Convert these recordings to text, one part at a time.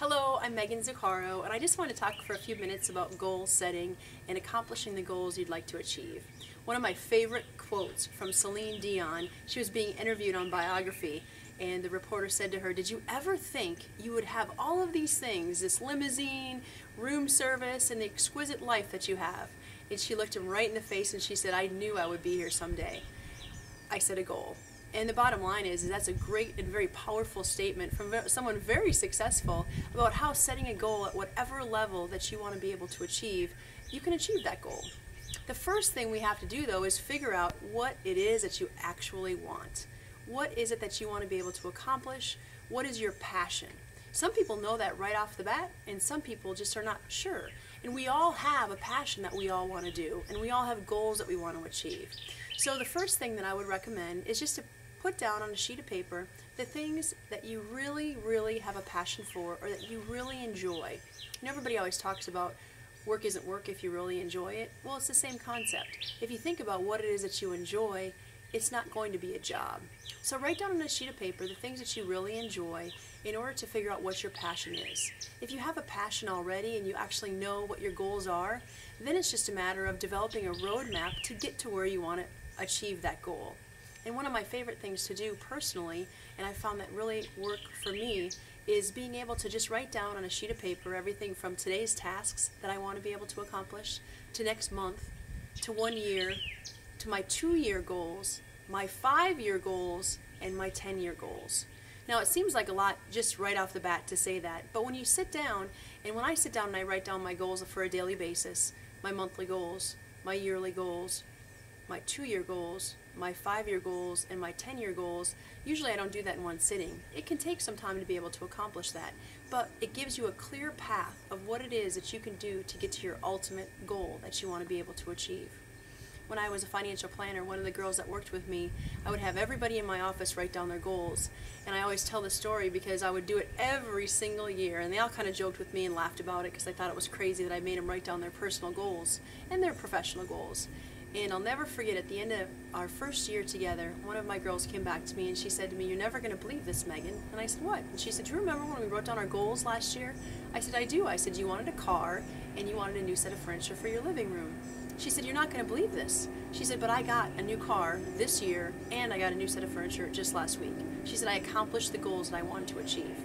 Hello, I'm Megan Zucaro, and I just want to talk for a few minutes about goal setting and accomplishing the goals you'd like to achieve. One of my favorite quotes from Celine Dion, she was being interviewed on Biography, and the reporter said to her, "Did you ever think you would have all of these things, this limousine, room service, and the exquisite life that you have?" And she looked him right in the face and she said, "I knew I would be here someday. I set a goal." And the bottom line is that's a great and very powerful statement from someone very successful about how setting a goal at whatever level that you want to be able to achieve, you can achieve that goal. The first thing we have to do though is figure out what it is that you actually want. What is it that you want to be able to accomplish? What is your passion? Some people know that right off the bat, and some people just are not sure. And we all have a passion that we all want to do, and we all have goals that we want to achieve. So the first thing that I would recommend is just to put down on a sheet of paper the things that you really have a passion for, or that you really enjoy. And everybody always talks about work isn't work if you really enjoy it. Well, it's the same concept. If you think about what it is that you enjoy, it's not going to be a job. So write down on a sheet of paper the things that you really enjoy in order to figure out what your passion is. If you have a passion already and you actually know what your goals are, then it's just a matter of developing a roadmap to get to where you want to achieve that goal. And one of my favorite things to do personally, and I found that really work for me, is being able to just write down on a sheet of paper everything from today's tasks that I want to be able to accomplish, to next month, to 1 year, to my 2-year goals, my 5-year goals, and my 10-year goals. Now it seems like a lot just right off the bat to say that, but when you sit down, and when I sit down and I write down my goals for a daily basis, my monthly goals, my yearly goals, my 2-year goals, my 5-year goals, and my 10-year goals, usually I don't do that in one sitting. It can take some time to be able to accomplish that, but it gives you a clear path of what it is that you can do to get to your ultimate goal that you want to be able to achieve. When I was a financial planner, one of the girls that worked with me, I would have everybody in my office write down their goals. And I always tell the story because I would do it every single year, and they all kind of joked with me and laughed about it because I thought it was crazy that I made them write down their personal goals and their professional goals. And I'll never forget, at the end of our first year together, one of my girls came back to me and she said to me, "You're never going to believe this, Megan." And I said, "What?" And she said, "Do you remember when we wrote down our goals last year?" I said, "I do." I said, "You wanted a car and you wanted a new set of furniture for your living room." She said, "You're not going to believe this." She said, "But I got a new car this year and I got a new set of furniture just last week." She said, "I accomplished the goals that I wanted to achieve."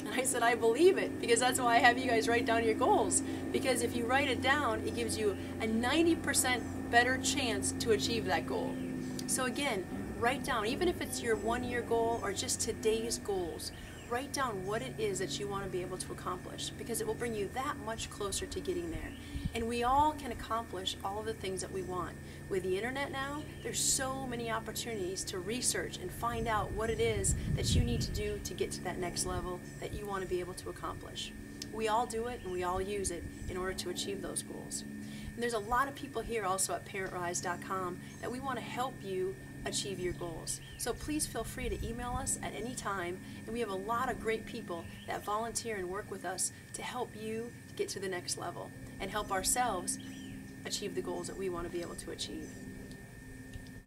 And I said, "I believe it, because that's why I have you guys write down your goals. Because if you write it down, it gives you a 90% better chance to achieve that goal." So again, write down, even if it's your 1-year goal or just today's goals, write down what it is that you want to be able to accomplish, because it will bring you that much closer to getting there. And we all can accomplish all of the things that we want. With the internet now, there's so many opportunities to research and find out what it is that you need to do to get to that next level that you want to be able to accomplish. We all do it and we all use it in order to achieve those goals. And there's a lot of people here also at ParentRise.com that we want to help you achieve your goals. So please feel free to email us at any time, and we have a lot of great people that volunteer and work with us to help you get to the next level and help ourselves achieve the goals that we want to be able to achieve.